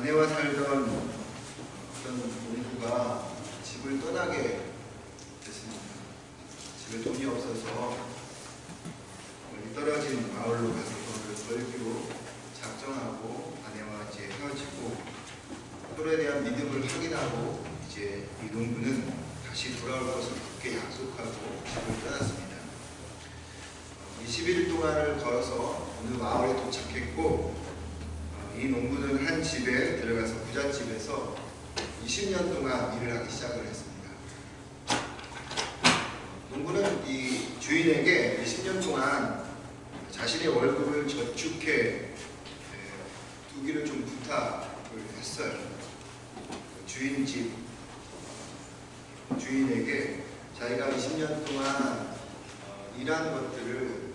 아내와 살던 어떤 농부가 집을 떠나게 됐습니다. 집에 돈이 없어서 멀리 떨어진 마을로 가서 돈을 벌기로 작정하고 아내와 이제 헤어지고 서로에 대한 믿음을 확인하고 이제 이 농부는 다시 돌아올 것을 굳게 약속하고 집을 떠났습니다. 20일 동안을 걸어서 어느 마을에 도착했고 이 농부는 한 집에 들어가서 부잣집에서 20년 동안 일을 하기 시작을 했습니다. 농부는 이 주인에게 20년 동안 자신의 월급을 저축해 두기를 좀 부탁을 했어요. 주인에게 자기가 20년 동안 일한 것들을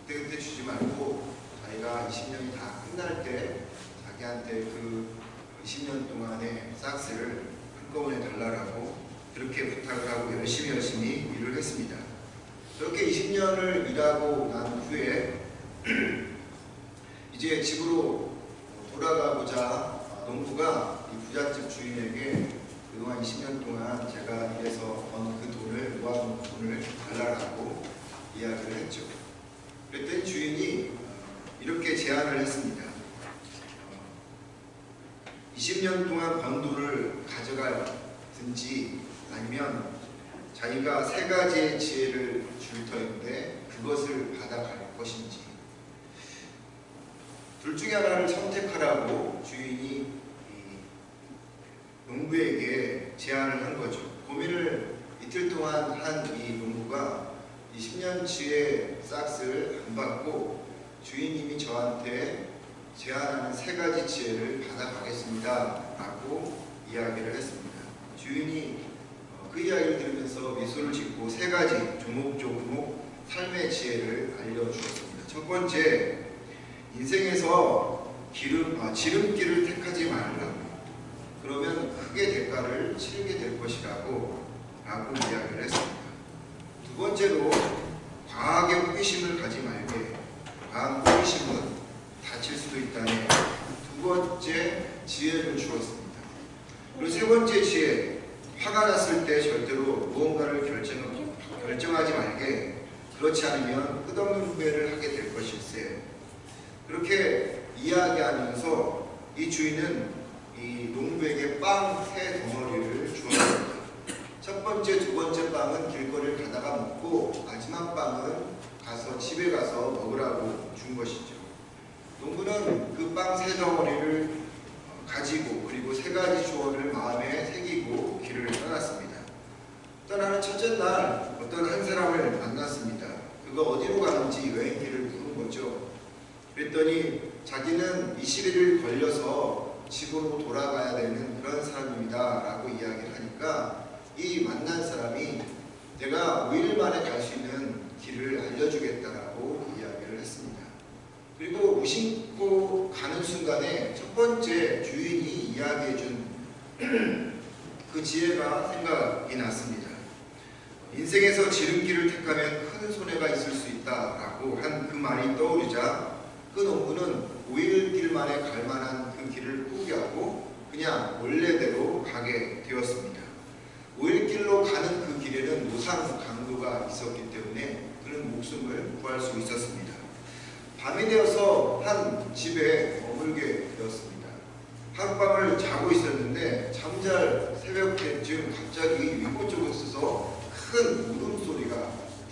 그때 주지 말고 자기가 20년이 다 끝날 때 자기한테 그 20년 동안의 싹스를 한꺼번에 달라고 그렇게 부탁을 하고 열심히 일을 했습니다. 그렇게 20년을 일하고 난 후에 이제 집으로 돌아가고자 농부가 이 부잣집 주인에게 그동안 20년 동안 제가 일해서 번 그 돈을 모아둔 돈을 달라고 이야기를 했죠. 그랬더니 주인이 이렇게 제안을 했습니다. 20년 동안 번 돈을 가져가든지 아니면 자기가 3가지의 지혜를 줄 터인데 그것을 받아갈 것인지 둘 중에 하나를 선택하라고 주인이 농부에게 제안을 한 거죠. 고민을 이틀 동안 한 이 농부가 20년치의 싹스를 안 받고 주인님이 저한테 제안하는 3가지 지혜를 받아가겠습니다 라고 이야기를 했습니다. 주인이 그 이야기를 들으면서 미소를 짓고 3가지 조목조목 삶의 지혜를 알려주었습니다. 첫 번째, 인생에서 지름길을 택하지 말라. 그러면 크게 대가를 치르게 될 것이라고 이야기를 했습니다. 두 번째로, 과하게 호기심을 가지 말게. 과한 호기심은 다칠 수도 있다네. 두 번째 지혜를 주었습니다. 그리고 세 번째 지혜, 화가 났을 때 절대로 무언가를 결정하지 말게. 그렇지 않으면 끝없는 후회를 하게 될 것일세. 그렇게 이야기하면서 이 주인은 이 농부에게 빵 3덩어리를 주었습니다. 첫 번째, 두 번째 빵은 길거리를 가다가 먹고 마지막 빵은 집에 가서 먹으라고 준 것이죠. 농부는 그 빵 3덩어리를 가지고 그리고 3가지 조언을 마음에 새기고 길을 떠났습니다. 떠나는 첫째 날 어떤 한 사람을 만났습니다. 그가 어디로 가는지 여행길을 물은 거죠. 그랬더니 자기는 21일 걸려서 집으로 돌아가야 되는 그런 사람입니다 라고 이야기를 하니까 이 만난 사람이 내가 5일 만에 갈 수 있는 길을 알려주겠다라고 이야기를 했습니다. 그리고 무심코 가는 순간에 첫 번째 주인이 이야기해준 그 지혜가 생각이 났습니다. 인생에서 지름길을 택하면 큰 손해가 있을 수 있다라고 한 그 말이 떠오르자 그 농부는 5일 길 만에 갈 만한 그 길을 포기하고 그냥 원래대로 가게 되었습니다. 5일 길로 가는 그 길에는 노상 강도가 있었기 때문에 그는 목숨을 구할 수 있었습니다. 밤이 되어서 한 집에 머물게 되었습니다. 하룻밤을 자고 있었는데 잠잘 새벽 때쯤 갑자기 이곳저곳에서 큰 울음소리가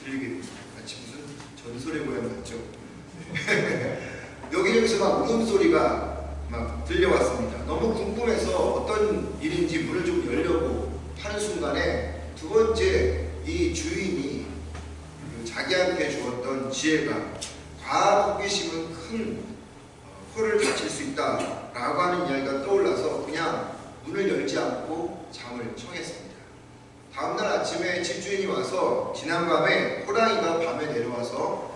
들리게 됩니다. 마치 무슨 전설의 모양 같죠? 여기저기서 막 울음소리가 막 들려왔습니다. 너무 궁금해서 어떤 일인지 문을 좀 열려고 하는 순간에 두 번째 이 주인이 자기한테 주었던 지혜가 과한 호기심은 큰 코를 다칠 수 있다라고 하는 이야기가 떠올라서 그냥 문을 열지 않고 잠을 청했습니다. 다음날 아침에 집주인이 와서 지난밤에 호랑이가 밤에 내려와서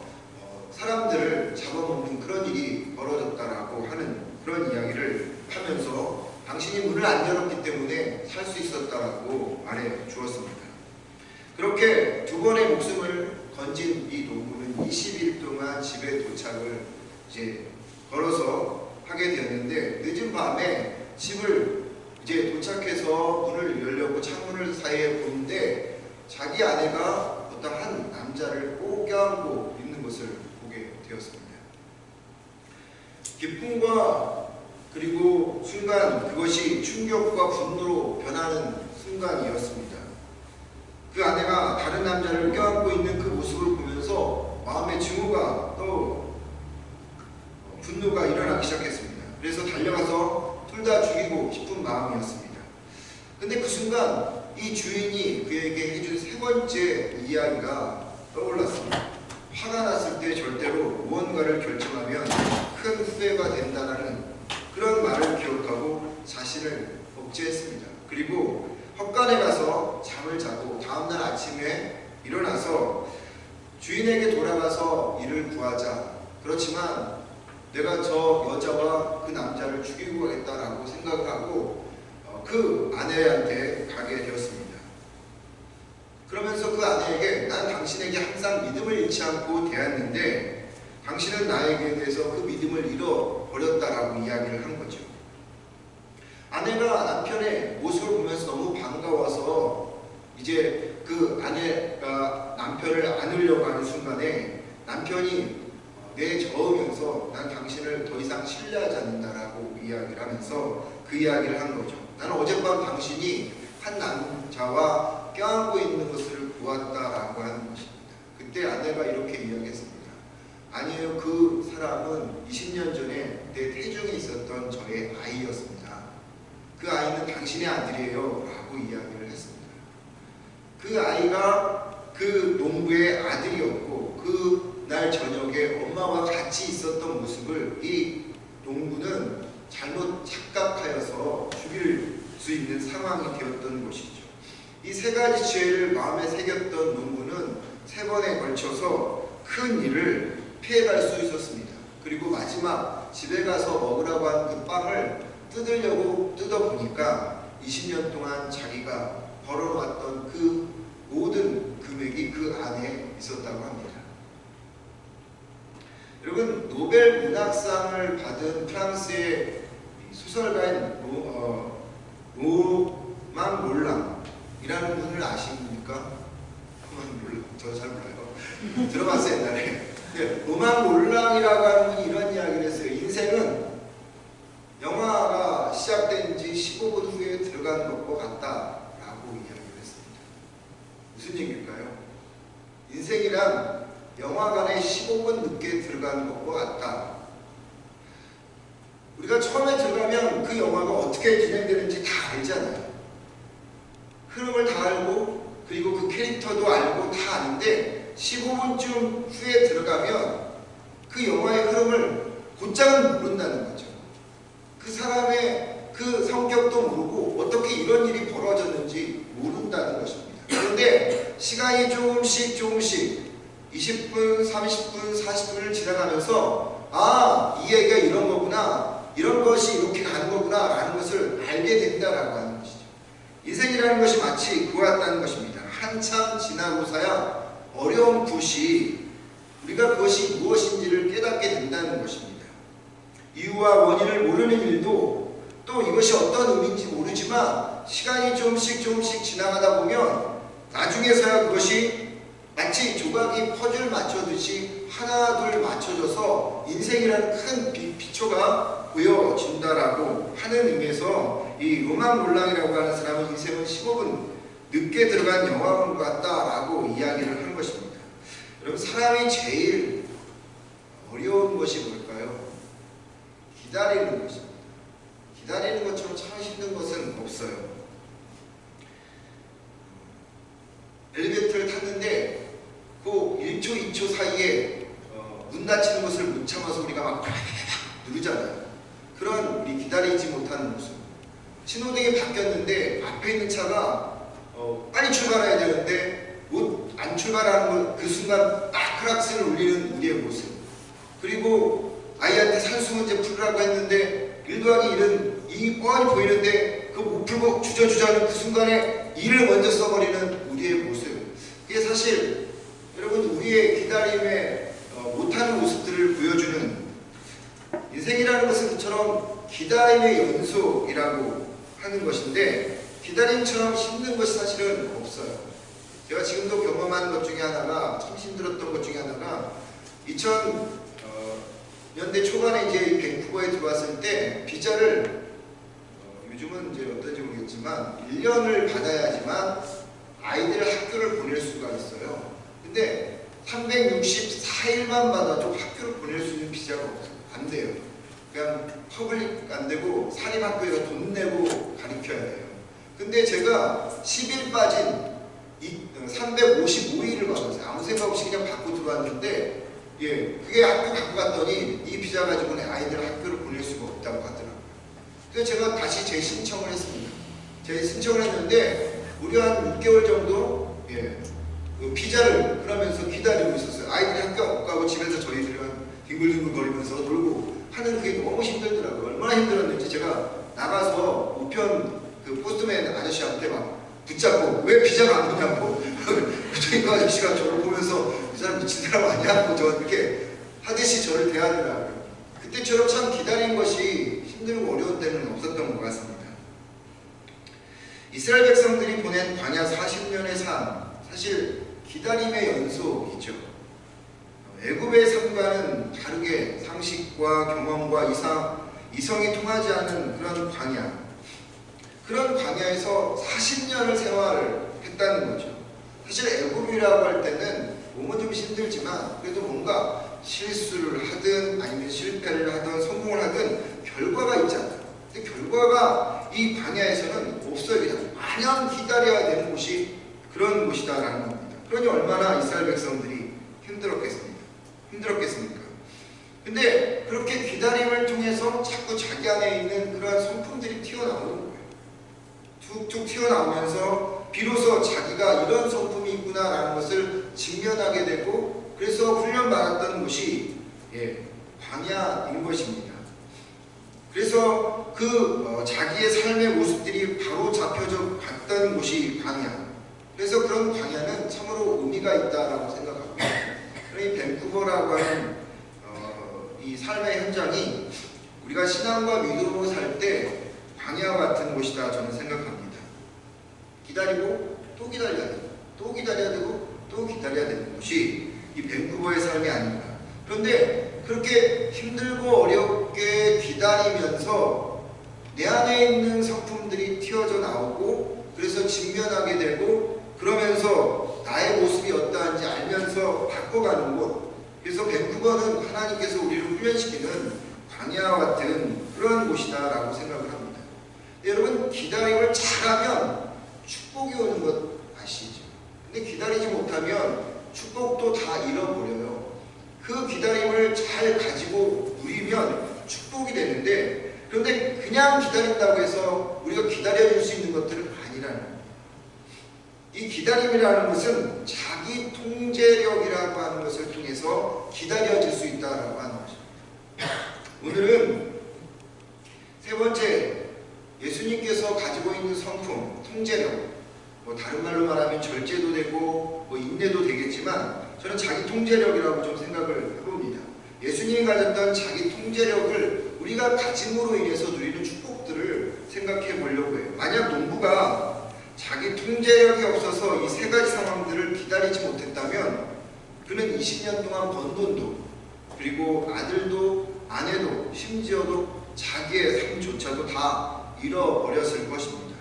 사람들을 잡아먹는 그런 일이 벌어졌다라고 하는 그런 이야기를 하면서 당신이 문을 안 열었기 때문에 살 수 있었다라고 말해 주었습니다. 그렇게 2번의 목숨을 건진 이 농부는 20일 동안 집에 도착을 이제 걸어서 하게 되었는데 늦은 밤에 집을 이제 도착해서 문을 열려고 창문을 사이에 보는데 자기 아내가 어떤 한 남자를 꼭 껴안고 있는 것을 보게 되었습니다. 기쁨과 그리고 순간 그것이 충격과 분노로 변하는 순간이었습니다. 그 아내가 다른 남자를 껴안고 있는 그 모습을 보면서 마음의 증오가 떠오르고 분노가 일어나기 시작했습니다. 그래서 달려가서 둘 다 죽이고 싶은 마음이었습니다. 근데 그 순간 이 주인이 그에게 해준 세 번째 이야기가 떠올랐습니다. 화가 났을 때 절대로 무언가를 결정하면 큰 후회가 된다는 그런 말을 기억하고 자신을 억제했습니다. 그리고 헛간에 가서 잠을 자고 다음날 아침에 일어나서 주인에게 돌아가서 이를 구하자. 그렇지만 내가 저 여자와 그 남자를 죽이고 가겠다라고 생각을 하고 그 아내한테 가게 되었습니다. 그러면서 그 아내에게 난 당신에게 항상 믿음을 잃지 않고 대했는데 당신은 나에게 대해서 그 믿음을 잃어버렸다라고 이야기를 한 거죠. 아내가 남편의 모습을 보면서 너무 반가워서 이제 그 아내가 남편을 안으려고 하는 순간에 남편이 내저으면서 난 당신을 더 이상 신뢰하지 않는다라고 이야기를 하면서 그 이야기를 한 거죠. 나는 어젯밤 당신이 한 남자와 껴안고 있는 것을 보았다라고 하는 것입니다. 그때 아내가 이렇게 이야기했습니다. 아니에요. 그 사람은 20년 전에 내 태중에 있었던 저의 아이였습니다. 그 아이는 당신의 아들이에요 라고 이야기를 했습니다. 그 아이가 그 농부의 아들이었고 그날 저녁에 엄마와 같이 있었던 모습을 이 농부는 잘못 착각하여서 죽일 수 있는 상황이 되었던 것이죠. 이 세 가지 죄를 마음에 새겼던 농부는 세 번에 걸쳐서 큰 일을 피해갈 수 있었습니다. 그리고 마지막 집에 가서 먹으라고 한 그 빵을 뜯으려고 뜯어보니까 20년 동안 자기가 벌어왔던 그 모든 금액이 그 안에 있었다고 합니다. 여러분, 노벨 문학상을 받은 프랑스의 소설가인 로망 롤랑이라는 분을 아십니까? 로망 롤랑, 저 잘 몰라요. 들어봤어요 옛날에. 로망 롤랑이라고 하는 분이 이런 이야기를 했어요. 인생은 영화가 시작된 지 15분 후에 들어간 것과 같다라고 이야기를 했습니다. 무슨 얘기일까요? 인생이란 영화관에 15분 늦게 들어간 것과 같다. 우리가 처음에 들어가면 그 영화가 어떻게 진행되는지 다 알잖아요. 흐름을 다 알고 그리고 그 캐릭터도 알고 다 아는데 15분쯤 후에 들어가면 그 영화의 흐름을 곧장은 모른다는 거죠. 그 사람의 그 성격도 모르고 어떻게 이런 일이 벌어졌는지 모른다는 것입니다. 그런데 시간이 조금씩 20분, 30분, 40분을 지나가면서 이 얘기가 이런 거구나, 이런 것이 이렇게 가는 거구나 라는 것을 알게 된다라고 하는 것이죠. 인생이라는 것이 마치 그와 같다는 것입니다. 한참 지나고서야 어려운 것이 우리가 그것이 무엇인지를 깨닫게 된다는 것입니다. 이유와 원인을 모르는 일도 또 이것이 어떤 의미인지 모르지만 시간이 조금씩 지나가다 보면 나중에서야 그것이 마치 조각이 퍼즐 맞춰듯이 하나 둘 맞춰져서 인생이라는 큰 비초가 보여진다라고 하는 의미에서 이 로망 롤랑이라고 하는 사람은 인생은 15분 늦게 들어간 영화관 같다라고 이야기를 한 것입니다. 여러분, 사람이 제일 어려운 것이 뭘까요? 기다리는 것입니다. 기다리는 것처럼 참 힘든 것은 없어요. 엘리베이터를 탔는데 그 1초, 2초 사이에 문 닫히는 것을 못 참아서 우리가 막 누르잖아요. 그런 우리 기다리지 못하는 모습. 신호등이 바뀌었는데 앞에 있는 차가 빨리 출발해야 되는데 안 출발하는 그 순간 딱 크락스를 울리는 우리의 모습. 그리고 아이한테 산수 문제 풀으라고 했는데 1 더하기 1은 2 뻔히 보이는데 그거 못 풀고 주저주저하는 그 순간에 2를 먼저 써버리는 우리의 모습. 그게 사실 여러분 우리의 기다림에 못하는 모습들을 보여주는 인생이라는 것은 그처럼 기다림의 연속이라고 하는 것인데 기다림처럼 힘든 것이 사실은 없어요. 제가 지금도 경험하는 것 중에 하나가 참 힘들었던 것 중에 하나가 2000년대 초반에 이제 밴쿠버에 들어왔을 때 비자를 요즘은 이제 어떤지 모르겠지만 1년을 받아야지만 아이들 학교를 보낼 수가 있어요. 근데 364일만 받아도 학교를 보낼 수 있는 비자가 없어요. 안 돼요. 그냥 퍼블릭 안 되고 사립학교에서 돈 내고 가르쳐야 돼요. 근데 제가 10일 빠진 355일을 받았어요. 아무 생각 없이 그냥 받고 들어왔는데 그게 학교 갖고 갔더니 이 비자 가지고는 아이들 학교를 보낼 수가 없다고 하더라고요. 그래서 제가 다시 재신청을 했습니다. 재신청을 했는데 무려 한 6개월 정도 그 비자를 그러면서 기다리고 있었어요. 아이들이 학교 못 가고 집에서 저희들은 뒹굴뒹굴 거리면서 놀고 하는 그게 너무 힘들더라고요. 얼마나 힘들었는지 제가 나가서 우편 그 포스트맨 아저씨한테 막 붙잡고 왜 비자가 안 오냐고 그랬더니 그 아저씨가 저를 보면서 이 사람 미친 사람 아니야? 저 이렇게 하듯이 저를 대하더라고요. 그때처럼 참 기다린 것이 힘들고 어려운 때는 없었던 것 같습니다. 이스라엘 백성들이 보낸 광야 40년의 삶, 사실 기다림의 연속이죠. 애굽의 삶과는 다르게 상식과 경험과 이성이 통하지 않은 그런 광야, 그런 광야에서 40년을 생활을 했다는 거죠. 사실 애굽이라고 할 때는 몸은 좀 힘들지만 그래도 뭔가 실수를 하든 아니면 실패를 하든 성공을 하든 결과가 있잖아요. 근데 결과가 이 광야에서는 없어요. 그냥 마냥 기다려야 되는 곳이 그런 곳이다라는 겁니다. 그러니 얼마나 이스라엘 백성들이 힘들었겠습니까? 근데 그렇게 기다림을 통해서 자꾸 자기 안에 있는 그런 성품들이 튀어나오는 거예요. 툭툭 튀어나오면서 비로소 자기가 이런 성품이 있구나라는 것을 직면하게 되고 그래서 훈련받았던 곳이 광야인 것입니다. 그래서 자기의 삶의 모습들이 바로 잡혀져 갔던 곳이 광야. 그래서 그런 광야는 참으로 의미가 있다라고 생각합니다. 그러니 밴쿠버라고 하는 이 삶의 현장이 우리가 신앙과 믿음으로 살 때 광야 같은 곳이다 저는 생각합니다. 기다리고 또 기다려야 되고 또 기다려야 되고 또 기다려야 되는 곳이 이 밴쿠버의 삶이 아닌가. 그런데 그렇게 힘들고 어렵게 기다리면서 내 안에 있는 성품들이 튀어져 나오고 그래서 직면하게 되고 그러면서 나의 모습이 어떠한지 알면서 바꿔가는 곳. 그래서 밴쿠버는 하나님께서 우리를 훈련시키는 광야와 같은 그런 곳이다라고 생각을 합니다. 여러분 기다림을 잘하면 축복이 오는 것 아시죠? 근데 기다리지 못하면 축복도 다 잃어버려요. 그 기다림을 잘 가지고 누리면 축복이 되는데 그런데 그냥 기다린다고 해서 우리가 기다려줄 수 있는 것들은 아니라는 거예요. 이 기다림이라는 것은 자기 통제력이라고 하는 것을 통해서 기다려질 수 있다라고 하는 것입니다. 오늘은 세 번째 예수님께서 가지고 있는 성품, 통제력, 다른 말로 말하면 절제도 되고 인내도 되겠지만 저는 자기 통제력이라고 좀 생각을 해봅니다. 예수님이 가졌던 자기 통제력을 우리가 가짐으로 인해서 누리는 축복들을 생각해 보려고 해요. 만약 농부가 자기 통제력이 없어서 이 세 가지 상황들을 기다리지 못했다면 그는 20년 동안 번 돈도 그리고 아들도 아내도 심지어도 자기의 삶조차도 다 잃어버렸을 것입니다.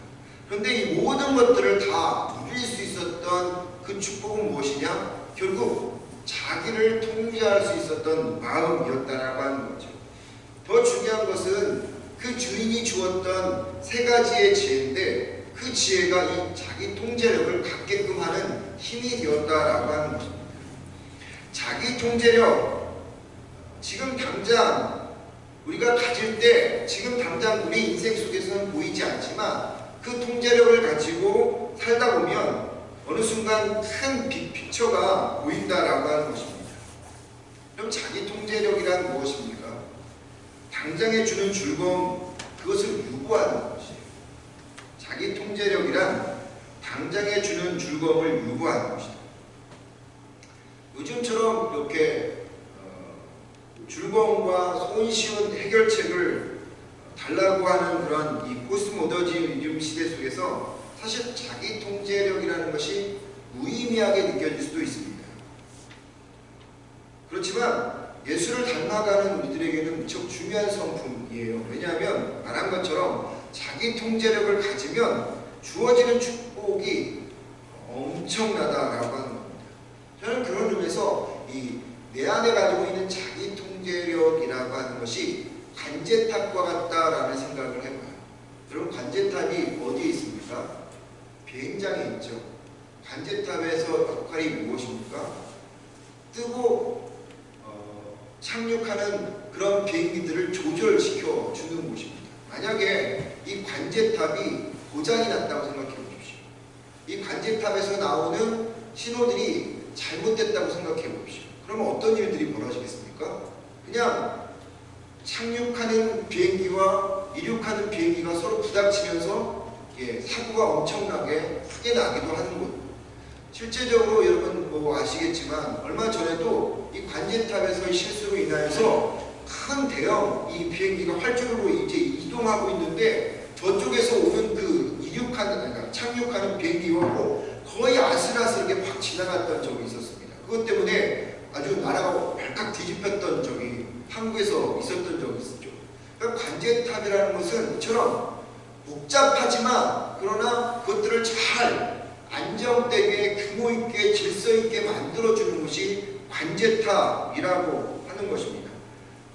그런데 이 모든 것들을 다 누릴 수 있었던 그 축복은 무엇이냐? 결국 자기를 통제할 수 있었던 마음이었다라고 하는 거죠. 더 중요한 것은 그 주인이 주었던 세 가지의 지혜인데 그 지혜가 이 자기 통제력을 갖게끔 하는 힘이 되었다라고 하는 것입니다. 자기 통제력, 지금 당장 우리가 가질 때 지금 당장 우리 인생 속에서는 보이지 않지만 그 통제력을 가지고 살다 보면 어느 순간 큰 빅피처가 보인다라고 하는 것입니다. 그럼 자기 통제력이란 무엇입니까? 당장에 주는 즐거움, 그것을 유보하는 것이에요. 자기 통제력이란 당장에 주는 즐거움을 유보하는 것이다. 요즘처럼 이렇게 즐거움과 손쉬운 해결책을 달라고 하는 그런 이 포스트모더니즘 시대 속에서 사실 자기 통제력이라는 것이 무의미하게 느껴질 수도 있습니다. 그렇지만 예수를 닮아가는 우리들에게는 무척 중요한 성품이에요. 왜냐하면 말한 것처럼 자기 통제력을 가지면 주어지는 축복이 엄청나다라고 하는 겁니다. 저는 그런 의미에서 내 안에 가지고 있는 자기 통제력이라고 하는 것이 관제탑과 같다라는 생각을 해봐요. 여러분, 관제탑이 어디에 있습니까? 비행장에 있죠. 관제탑에서 역할이 무엇입니까? 뜨고 착륙하는 그런 비행기들을 조절시켜 주는 곳입니다. 만약에 이 관제탑이 고장이 났다고 생각해 보십시오. 이 관제탑에서 나오는 신호들이 잘못됐다고 생각해 보십시오. 그러면 어떤 일들이 벌어지겠습니까? 그냥 착륙하는 비행기와 이륙하는 비행기가 서로 부닥치면서 사고가 엄청나게 크게 나기도 하는 것. 실제적으로 여러분 아시겠지만 얼마 전에도 이 관제탑에서의 실수로 인하여서 큰 대형 이 비행기가 활주로로 이제 이동하고 있는데 저쪽에서 오는 그 착륙하는 비행기하고 거의 아슬아슬하게 확 지나갔던 적이 있었습니다. 그것 때문에 아주 나라가 발칵 뒤집혔던 적이 한국에서 있었던 적이 있었죠. 그러니까 관제탑이라는 것은 이처럼 복잡하지만 그러나 그것들을 잘 안정되게 규모 있게 질서 있게 만들어주는 것이 관제탑이라고 하는 것입니다.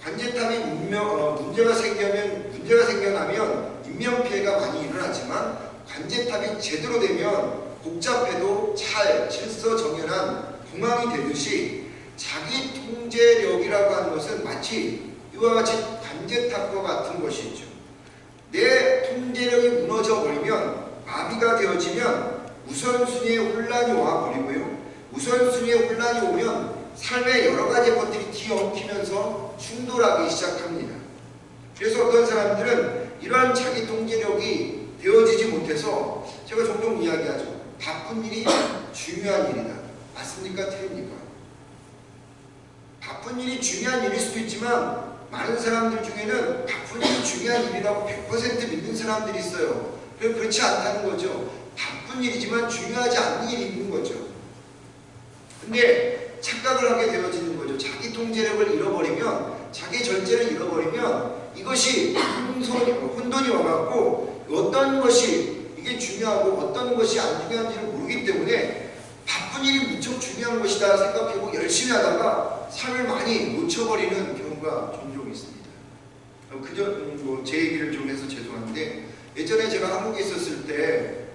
관제탑이 문제가 생겨나면 인명피해가 많이 일어나지만 관제탑이 제대로 되면 복잡해도 잘 질서 정연한 공항이 되듯이 자기 통제력이라고 하는 것은 마치 이와 같이 관제탑과 같은 것이죠. 내 통제력이 무너져 버리면 마비가 되어지면 우선순위의 혼란이 와버리고요. 우선순위의 혼란이 오면 삶의 여러 가지 것들이 뒤엉키면서 충돌하기 시작합니다. 그래서 어떤 사람들은 이러한 자기 통제력이 되어지지 못해서 제가 종종 이야기하죠. 바쁜 일이 중요한 일이다. 맞습니까? 틀립니까? 바쁜 일이 중요한 일일 수도 있지만 많은 사람들 중에는 바쁜 일이 중요한 일이라고 100% 믿는 사람들이 있어요. 그렇지 않다는 거죠. 바쁜 일이지만 중요하지 않은 일이 있는 거죠. 근데 착각을 하게 되어지는 거죠. 자기 통제력을 잃어버리면, 자기 절제를 잃어버리면 이것이 혼돈이 와갖고 어떤 것이 이게 중요하고 어떤 것이 안 중요한지를 모르기 때문에 바쁜 일이 무척 중요한 것이다 생각하고 열심히 하다가 삶을 많이 놓쳐버리는 경우가 종종 있습니다. 제 얘기를 좀 해서 죄송한데, 예전에 제가 한국에 있었을 때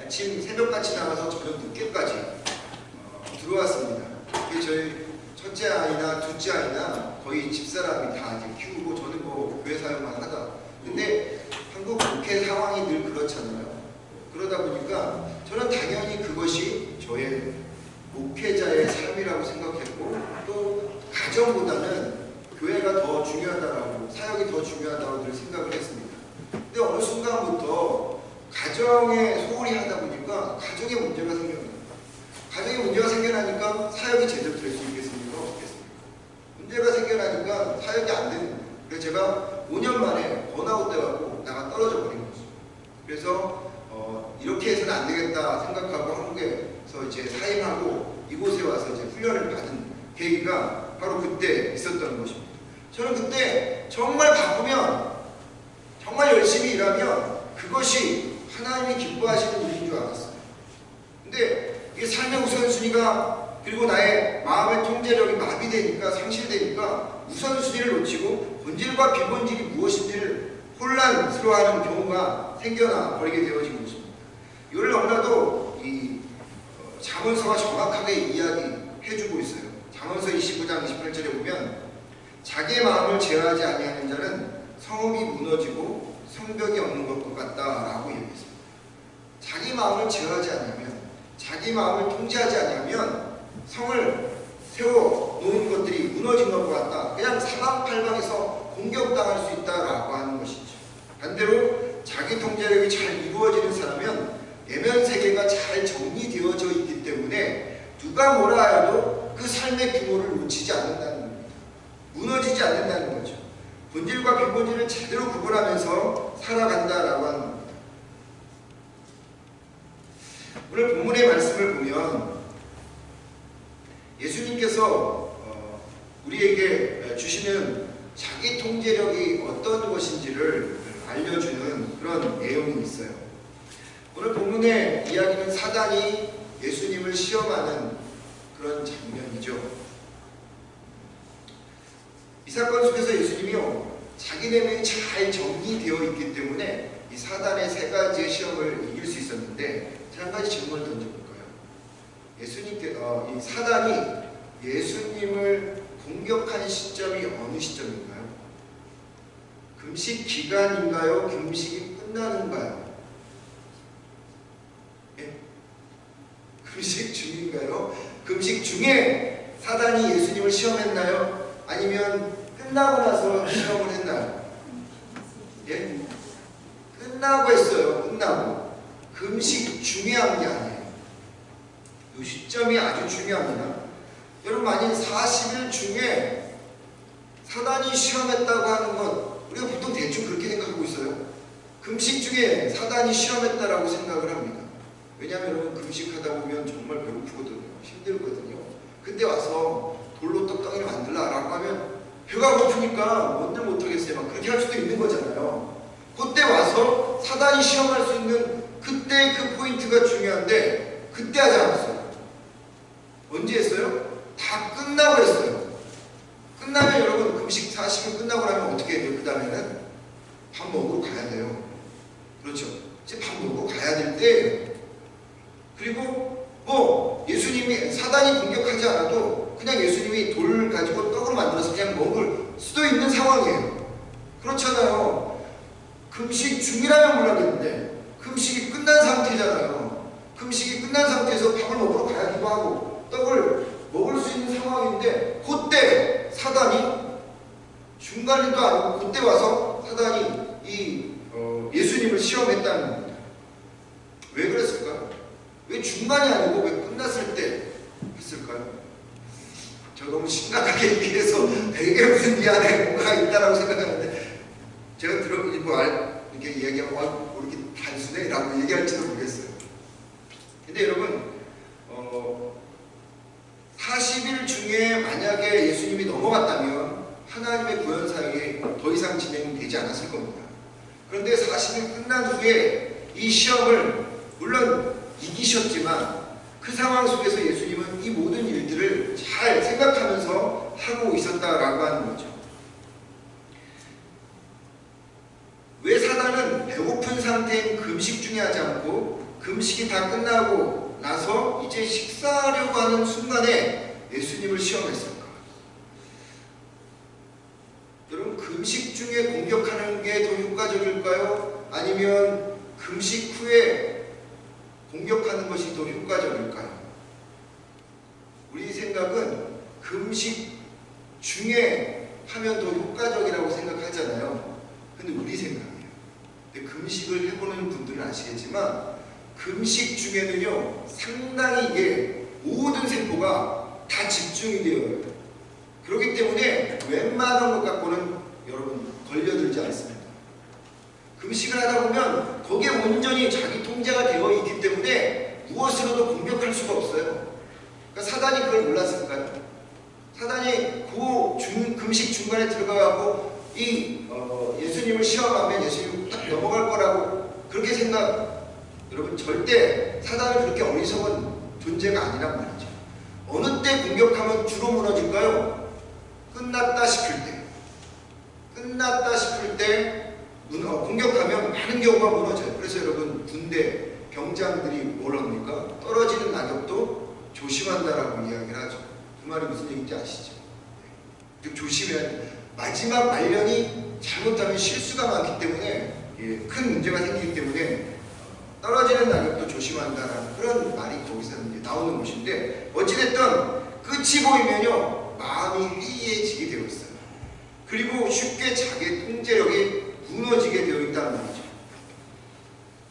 아침 새벽같이 나가서 저녁 늦게까지 들어왔습니다. 저희 첫째 아이나 둘째 아이나 거의 집사람이 다 이제 키우고 저는 교회 사역만 하다. 근데 한국 국회 상황이 늘 그렇잖아요. 그러다 보니까 저는 당연히 그것이 저의 목회자의 삶이라고 생각했고, 또 가정보다는 교회가 더 중요하다라고, 사역이 더 중요하다고 늘 생각을 했습니다. 근데 어느 순간부터 가정에 소홀히 하다 보니까 가정에 문제가 생겨나요. 가정에 문제가 생겨나니까 사역이 제대로 될 수 있겠습니까? 없겠습니까? 문제가 생겨나니까 사역이 안 되는 거예요. 그래서 제가 5년 만에 번아웃 돼갖고 나가 떨어져 버린 거죠. 그래서 이렇게 해서는 안 되겠다 생각하고 한국에서 이제 사임하고 이곳에 와서 이제 훈련을 받은 계기가 바로 그때 있었던 것입니다. 저는 그때 정말 바쁘면, 정말 열심히 일하면 그것이 하나님이 기뻐하시는 일인 줄 알았어요. 근데 이게 삶의 우선순위가, 그리고 나의 마음의 통제력이 마비되니까, 상실되니까 우선순위를 놓치고 본질과 비본질이 무엇인지를 혼란스러워하는 경우가 생겨나 버리게 되어진 것입니다. 이걸 너무나도 잠언서가 정확하게 이야기해주고 있어요. 잠언서 25장 28절에 보면 자기의 마음을 제어하지 아니하는 자는 성읍이 무너지고 성벽이 없는 것과 같다라고 얘기했습니다. 자기 마음을 제어하지 않으면, 자기 마음을 통제하지 않으면 성을 세워 놓은 것들이 무너진 것과 같다. 그냥 사방팔방에서 공격당할 수 있다라고 하는 것이죠. 반대로 자기 통제력이 잘 이루어지는 사람은 내면 세계가 잘 정리되어져 있기 때문에 누가 뭐라 해도 그 삶의 규모를 놓치지 않는다는 겁니다. 무너지지 않는다는 거죠. 본질과 비본질을 제대로 구분하면서 살아간다라고 하는 겁니다. 오늘 본문의 말씀을 보면 예수님께서 우리에게 주시는 자기 통제력이 어떤 것인지를 알려주는 그런 내용이 있어요. 오늘 본문의 이야기는 사단이 예수님을 시험하는 그런 장면이죠. 이 사건 속에서 예수님이요, 자기 내면이 잘 정리되어 있기 때문에 이 사단의 세 가지의 시험을 이길 수 있었는데, 한 가지 질문을 던져볼까요? 이 사단이 예수님을 공격한 시점이 어느 시점인가요? 금식 기간인가요? 금식이 끝나는가요? 예? 금식 중인가요? 금식 중에 사단이 예수님을 시험했나요? 아니면 끝나고 나서 시험을 했나요? 예? 끝나고 했어요. 끝나고. 금식 중에 한 게 아니에요. 이 시점이 아주 중요합니다. 여러분, 만약 40일 중에 사단이 시험했다고 하는 건 우리가 보통 대충 그렇게 생각하고 있어요. 금식 중에 사단이 시험했다라고 생각을 합니다. 왜냐하면 여러분, 금식하다 보면 정말 배고프거든요. 힘들거든요. 그때 와서 돌로 떡덩이를 만들라라고 하면 배가 고프니까 뭔들 못하겠어요. 막 그렇게 할 수도 있는 거잖아요. 그때 와서 사단이 시험할 수 있는 그때 그 포인트가 중요한데 그때 하지 않았어요. 언제 했어요? 다 끝나고 했어요. 끝나면 여러분, 금식 40일 끝나고 나면 어떻게 해야 돼요? 그 다음에는 밥 먹으러 가야 돼요. 그렇죠? 이제 밥 먹으러 가야 될 때예요. 그리고 예수님이 사단이 공격하지 않아도 그냥 예수님이 돌 가지고 떡으로 만들어서 그냥 먹을 수도 있는 상황이에요. 그렇잖아요. 금식 중이라면 몰랐겠는데 금식이 끝난 상태잖아요. 금식이 끝난 상태에서 밥을 먹으러 가야기도 하고 떡을 먹을 수 있는 상황인데 그때 사단이 중간에도 아니고 그때 와서 사단이 예수님을 시험했다는 겁니다. 왜 그랬을까요? 왜 중간이 아니고 왜 끝났을 때 했을까요? 저 너무 심각하게 얘기해서 되게 무슨 이 안에 뭔가 있다라고 생각하는데 제가 이렇게 이야기하면 뭐 이렇게 단순해? 라고 얘기할지도 모르겠어요. 근데 여러분, 40일 중에 만약에 예수님이 넘어갔다면 하나님의 구원 사역이 더 이상 진행되지 않았을 겁니다. 그런데 40일 끝난 후에 이 시험을 물론 이기셨지만 그 상황 속에서 예수님은 이 모든 일들을 잘 생각하면서 하고 있었다라고 하는 거죠. 왜 사단은 배고픈 상태인 금식 중에 하지 않고 금식이 다 끝나고 나서 이제 식사하려고 하는 순간에 예수님을 시험했을까? 여러분, 금식 중에 공격하는 게 더 효과적일까요? 아니면 금식 후에 공격하는 것이 더 효과적일까요? 우리 생각은 금식 중에 하면 더 효과적이라고 생각하잖아요. 근데 우리 생각이에요. 근데 금식을 해보는 분들은 아시겠지만 금식 중에는요, 상당히 이게 모든 세포가 다 집중이 되어요. 그렇기 때문에 웬만한 것 갖고는 여러분 걸려들지 않습니다. 금식을 하다 보면 거기에 온전히 자기 통제가 되어 있기 때문에 무엇으로도 공격할 수가 없어요. 그러니까 사단이 그걸 몰랐을까요? 사단이 금식 중간에 들어가고 예수님을 시험하면 예수님이 딱 넘어갈 거라고 그렇게 여러분, 절대 사단은 그렇게 어리석은 존재가 아니란 말이죠. 어느 때 공격하면 주로 무너질까요? 끝났다 싶을 때 공격하면 많은 경우가 무너져요. 그래서 여러분, 군대 병장들이 뭘 합니까? 떨어지는 낙엽도 조심한다라고 이야기를 하죠. 그 말이 무슨 얘기인지 아시죠? 조심해야 돼요. 마지막 말년이 잘못하면 실수가 많기 때문에 큰 문제가 생기기 때문에 떨어지는 낙엽도 조심한다라는 그런 말이 거기서 이제 나오는 것인데, 어찌됐든 끝이 보이면요, 마음이 해이해지게 되어 있어요. 그리고 쉽게 자기 통제력이 무너지게 되어 있다는 말이죠.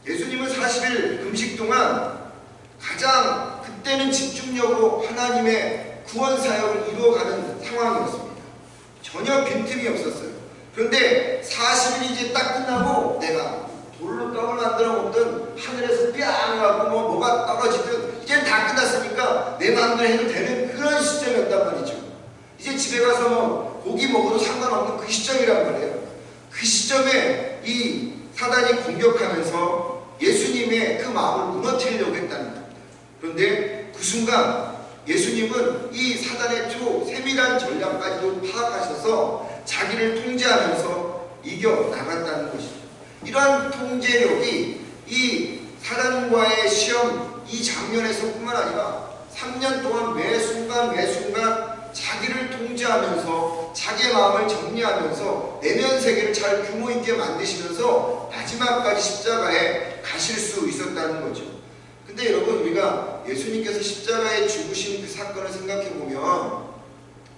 예수님은 40일 금식 동안 가장 그때는 집중력으로 하나님의 구원 사역을 이루어가는 상황이었습니다. 전혀 빈틈이 없었어요. 그런데 40일이 이제 딱 끝나고 내가 돌로 떡을 만들어 먹든 하늘에서 뺨 하고 뭐가 떨어지든 이제 다 끝났으니까 내 마음대로 해도 되는 그런 시점이었단 말이죠. 이제 집에 가서 뭐 고기 먹어도 상관없는 그 시점이란 말이에요. 그 시점에 이 사단이 공격하면서 예수님의 그 마음을 무너뜨리려고 했다는 겁니다. 그런데 그 순간 예수님은 이 사단의 세밀한 전략까지도 파악하셔서 자기를 통제하면서 이겨나갔다는 것이죠. 이러한 통제력이 이 사단과의 시험, 이 장면에서뿐만 아니라 3년 동안 매 순간 자기를 통제하면서 자기의 마음을 정리하면서 내면 세계를 잘 규모 있게 만드시면서 마지막까지 십자가에 가실 수 있었다는 거죠. 근데 여러분, 우리가 예수님께서 십자가에 죽으신 그 사건을 생각해 보면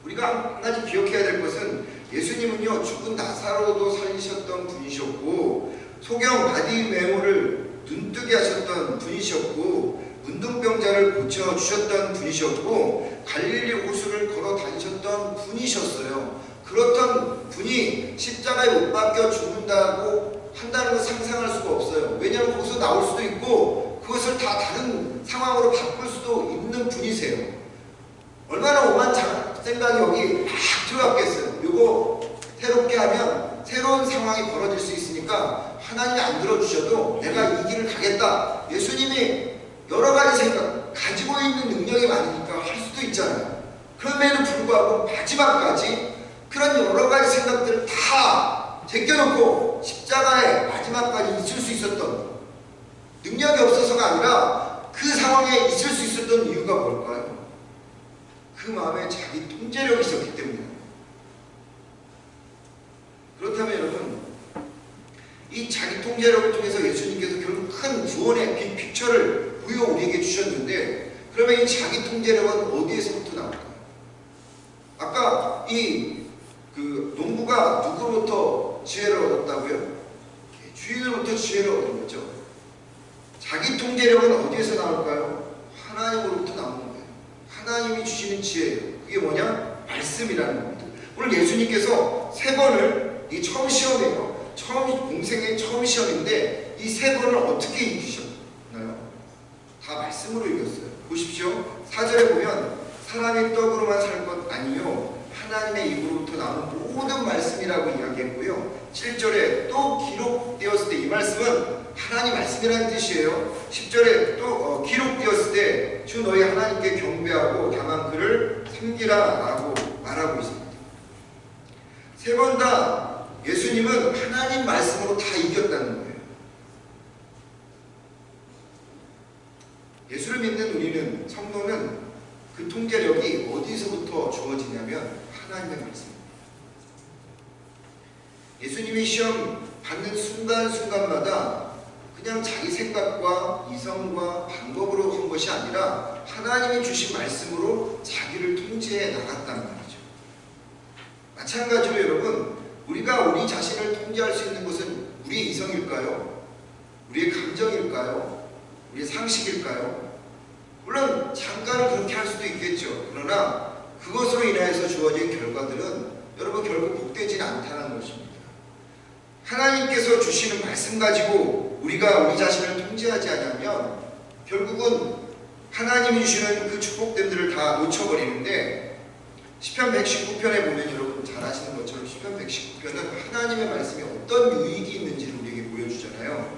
우리가 한 가지 기억해야 될 것은 예수님은요, 죽은 나사로도 살리셨던 분이셨고 소경 바디메모를 눈뜨게 하셨던 분이셨고 문둥병자를 고쳐주셨던 분이셨고 갈릴리 호수를 걸어 다니셨던 분이셨어요. 그렇던 분이 십자가에 못 박혀 죽는다고 한다는 걸 상상할 수가 없어요. 왜냐하면 거기서 나올 수도 있고 그것을 다 다른 상황으로 바꿀 수도 있는 분이세요. 얼마나 오만 생각이 여기 막 들어갔겠어요. 이거 새롭게 하면 새로운 상황이 벌어질 수 있으니까 하나님이 안 들어주셔도 내가 이 길을 가겠다. 예수님이 여러 가지 생각, 가지고 있는 능력이 많으니까 할 수도 있잖아요. 그럼에도 불구하고 마지막까지 그런 여러 가지 생각들을 다 제껴놓고 십자가에 마지막까지 있을 수 있었던, 능력이 없어서가 아니라 그 상황에 있을 수 있었던 이유가 뭘까요? 그 마음에 자기 통제력이 있었기 때문이에요. 그렇다면 여러분, 이 자기 통제력을 통해서 예수님께서 결국 큰 구원의 빅픽처를 우리에게 주셨는데, 그러면 이 자기 통제력은 어디에서부터 나올까요? 아까 농부가 누구로부터 지혜를 얻었다고요? 주인으로부터 지혜를 얻은 거죠. 자기 통제력은 어디에서 나올까요? 하나님으로부터 나오는 거예요. 하나님이 주시는 지혜예요. 그게 뭐냐? 말씀이라는 겁니다. 오늘 예수님께서 3번을, 이게 처음 시험이에요. 공생의 처음 시험인데 이 3번을 어떻게 이기셨나요? 다 말씀으로 이겼어요. 보십시오. 4절에 보면 사람이 떡으로만 살 것 아니요 하나님의 입으로부터 나오는 모든 말씀이라고 이야기했고요. 7절에 또 기록되었을 때, 이 말씀은 하나님 말씀이라는 뜻이에요. 10절에 또 기록되었을 때 주 너희 하나님께 경배하고 다만 그를 섬기라 라고 말하고 있습니다. 3번 다 예수님은 하나님 말씀으로 다 이겼다는 거예요. 예수를 믿는 우리는, 성도는 그 통제력이 어디서부터 주어지냐면 하나님의 말씀입니다. 예수님이 시험 받는 순간순간마다 그냥 자기 생각과 이성과 방법으로 한 것이 아니라 하나님이 주신 말씀으로 자기를 통제해 나갔다는 말이죠. 마찬가지로 여러분, 우리가 우리 자신을 통제할 수 있는 것은 우리의 이성일까요? 우리의 감정일까요? 우리의 상식일까요? 물론 잠깐은 그렇게 할 수도 있겠죠. 그러나 그것으로 인하여서 주어진 결과들은 여러분 결국 복되지는 않다는 것입니다. 하나님께서 주시는 말씀 가지고 우리가 우리 자신을 통제하지 않으면 결국은 하나님이 주시는 그 축복됨들을 다 놓쳐버리는데, 시편 119편에 보면 여러분 잘 아시는 것처럼 시편 119편은 하나님의 말씀이 어떤 유익이 있는지를 우리에게 보여주잖아요.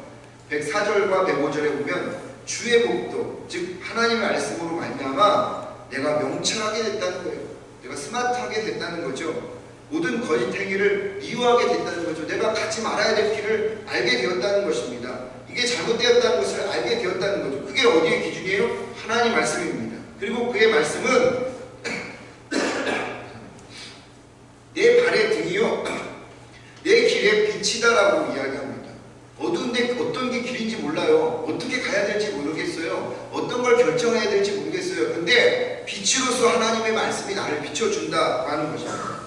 104절과 105절에 보면 주의 복도, 즉 하나님의 말씀으로 말미암아 내가 명철하게 됐다는 거예요. 내가 스마트하게 됐다는 거죠. 모든 거짓 행위를 미워하게 됐다는 거죠. 내가 가지 말아야 될 길을 알게 되었다는 것입니다. 이게 잘못되었다는 것을 알게 되었다는 거죠. 그게 어디의 기준이에요? 하나님 말씀입니다. 그리고 그의 말씀은 내 발의 등이요 내 길의 빛이다라고 이야기합니다. 어두운데 어떤 게 길인지 몰라요. 어떻게 가야 될지 모르겠어요. 어떤 걸 결정해야 될지 모르겠어요. 근데 빛으로서 하나님의 말씀이 나를 비춰준다고 하는 것입니다.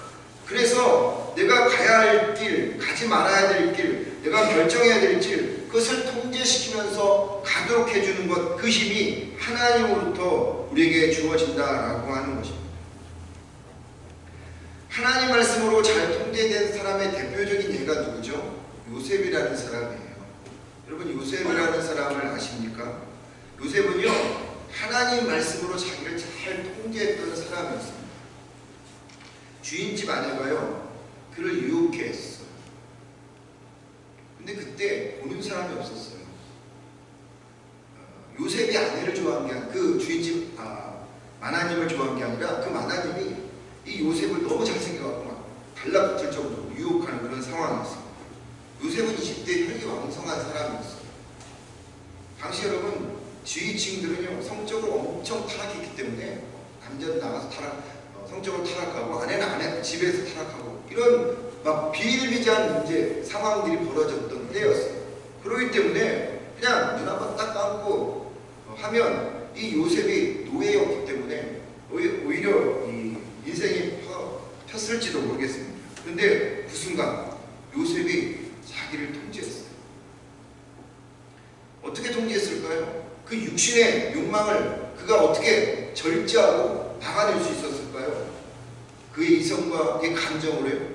그래서 내가 가야 할 길, 가지 말아야 될 길, 내가 결정해야 될 길, 그것을 통제시키면서 가도록 해주는 것, 그 힘이 하나님으로부터 우리에게 주어진다라고 하는 것입니다. 하나님 말씀으로 잘 통제된 사람의 대표적인 예가 누구죠? 요셉이라는 사람이에요. 여러분, 요셉이라는 사람을 아십니까? 요셉은요, 하나님 말씀으로 자기를 잘 통제했던 사람이었습니다. 주인집 아내가요, 그를 유혹해 했어요. 근데 그때 보는 사람이 없었어요. 요셉이 아내를 좋아한 게 아니라, 그 주인집 마나님을 좋아한 게 아니라, 그 마나님이 이 요셉을 너무 잘생겨갖고 막 달라붙을 정도로 유혹하는 그런 상황이었어요. 요셉은 20대 혈기 왕성한 사람이었어요. 당시 여러분, 지위층들은요, 성적으로 엄청 타락했기 때문에 남자는 나가서 성적으로 타락하고, 아내는 집에서 타락하고, 이런 막 비일비재한 문제 상황들이 벌어졌던 때였어요. 그렇기 때문에 그냥 눈 한번 딱 감고 하면 이 요셉이 노예였기 때문에 오히려 이 인생이 폈을지도 모르겠습니다. 그런데 그 순간 요셉이 자기를 통제했어요. 어떻게 통제했을까요? 그 육신의 욕망을 그가 어떻게 절제하고 막아낼 수 있었을까요? 그의 이성과 그의 감정으로요?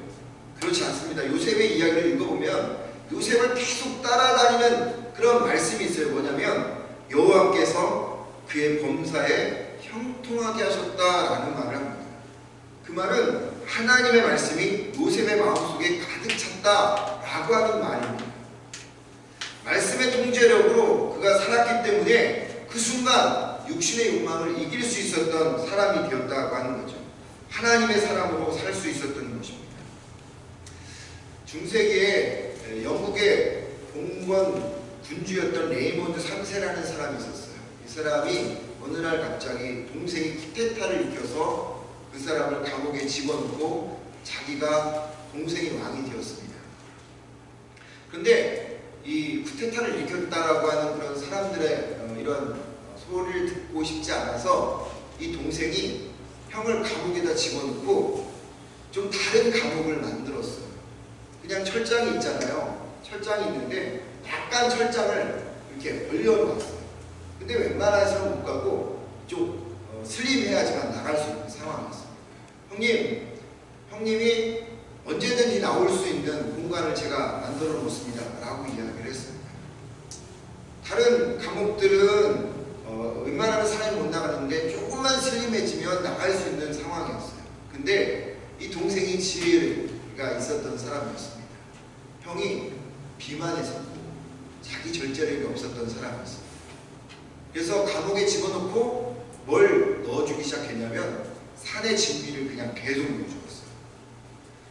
그렇지 않습니다. 요셉의 이야기를 읽어보면 요셉을 계속 따라다니는 그런 말씀이 있어요. 뭐냐면 여호와께서 그의 범사에 형통하게 하셨다라는 말을 합니다. 그 말은 하나님의 말씀이 요셉의 마음속에 가득 찼다라고 하는 말입니다. 말씀의 통제력으로 그가 살았기 때문에 그 순간 육신의 욕망을 이길 수 있었던 사람이 되었다고 하는 거죠. 하나님의 사람으로 살 수 있었던 것입니다. 중세기에 영국의 공권 군주였던 레이몬드 3세라는 사람이 있었어요. 이 사람이 어느 날 갑자기 동생이 쿠데타를 일으켜서 그 사람을 감옥에 집어넣고 자기가 동생이 왕이 되었습니다. 그런데 이 쿠데타를 일으켰다라고 하는 그런 사람들의 이런 소리를 듣고 싶지 않아서 이 동생이 형을 감옥에다 집어넣고 좀 다른 감옥을 만들었어요. 그냥 철장이 있잖아요. 철장이 있는데 약간 철장을 이렇게 벌려놓았어요. 근데 웬만해서는 못 가고 좀 슬림해야지만 나갈 수 있는 상황이었어요. 형님이 언제든지 나올 수 있는 공간을 제가 만들어 놓습니다 라고 이야기를 했습니다. 다른 감옥들은 웬만하면 사람이 못 나가는데 조금만 슬림해지면 나갈 수 있는 상황이었어요. 근데 이 동생이 지혜가 있었던 사람이었습니다. 형이 비만했었고 자기 절제력이 없었던 사람이었습니다. 그래서 감옥에 집어넣고 뭘 넣어주기 시작했냐면 산의 진미를 그냥 계속 넣어주었어요.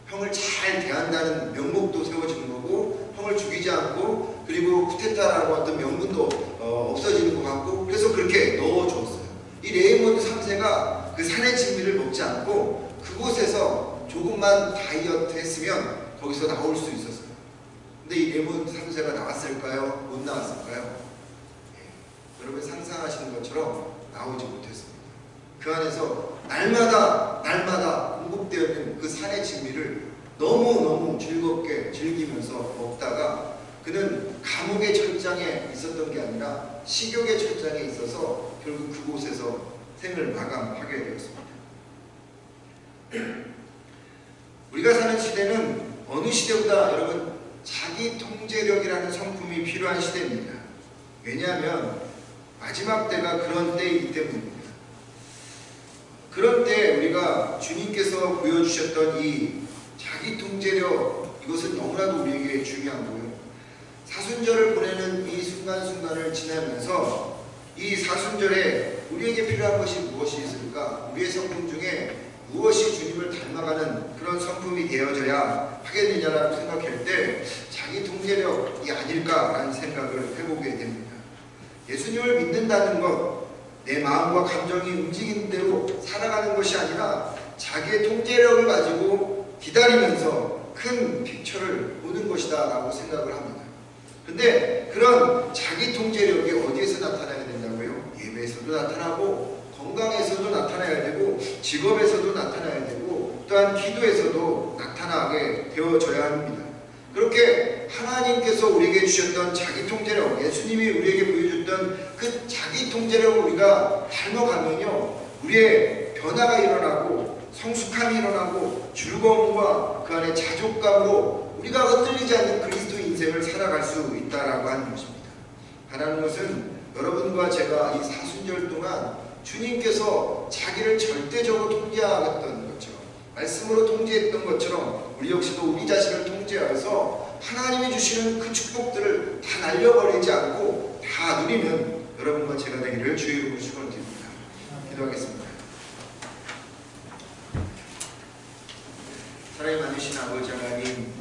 형을 잘 대한다는 명목도 세워지는 거고, 형을 죽이지 않고, 그리고 쿠데타라고 어떤 명분도 없어지는 것 같고, 그래서 그렇게 넣어주었어요. 이 레이몬드 3세가 그 산의 진미를 먹지 않고 그곳에서 조금만 다이어트 했으면 거기서 나올 수 있었어요. 근데 이 레이몬드 3세가 나왔을까요? 못 나왔을까요? 여러분 상상하시는 것처럼 나오지 못했습니다. 그 안에서 날마다 공급되어 있는 그 산의 진미를 너무너무 즐겁게 즐기면서 먹다가 그는 감옥의 철장에 있었던 게 아니라 식욕의 철장에 있어서 결국 그곳에서 생을 마감하게 되었습니다. 우리가 사는 시대는 어느 시대보다 여러분 자기 통제력이라는 성품이 필요한 시대입니다. 왜냐하면 마지막 때가 그런 때이기 때문입니다. 그런 때 우리가 주님께서 보여주셨던 이 자기 통제력, 이것은 너무나도 우리에게 중요하고요. 사순절을 보내는 이 순간순간을 지나면서 이 사순절에 우리에게 필요한 것이 무엇이 있을까? 우리의 성품 중에 무엇이 주님을 닮아가는 그런 성품이 되어져야 하겠느냐라고 생각할 때 자기 통제력이 아닐까라는 생각을 해보게 됩니다. 예수님을 믿는다는 것, 내 마음과 감정이 움직이는 대로 살아가는 것이 아니라 자기의 통제력을 가지고 기다리면서 큰 픽처를 보는 것이다 라고 생각을 합니다. 근데 그런 자기 통제력이 어디에서 나타나야 된다고요? 예배에서도 나타나고 건강에서도 나타나야 되고 직업에서도 나타나야 되고 또한 기도에서도 나타나게 되어져야 합니다. 그렇게 하나님께서 우리에게 주셨던 자기 통제력, 예수님이 우리에게 보여줬던 그 자기 통제력을 우리가 닮아가면요, 우리의 변화가 일어나고 성숙함이 일어나고 즐거움과 그 안에 자족감으로 우리가 흔들리지 않는 그리스도 인생을 살아갈 수 있다라고 하는 것입니다. 바라는 것은 여러분과 제가 이 사순절 동안 주님께서 자기를 절대적으로 통제하겠던 것처럼, 말씀으로 통제했던 것처럼 우리 역시도 우리 자신을 통제하여서 하나님이 주시는 그 축복들을 다 날려버리지 않고 다 누리면 여러분과 제가 되기를 주의 이름으로 축원드립니다. 기도하겠습니다. 사랑이 많으신 아버지 하나님,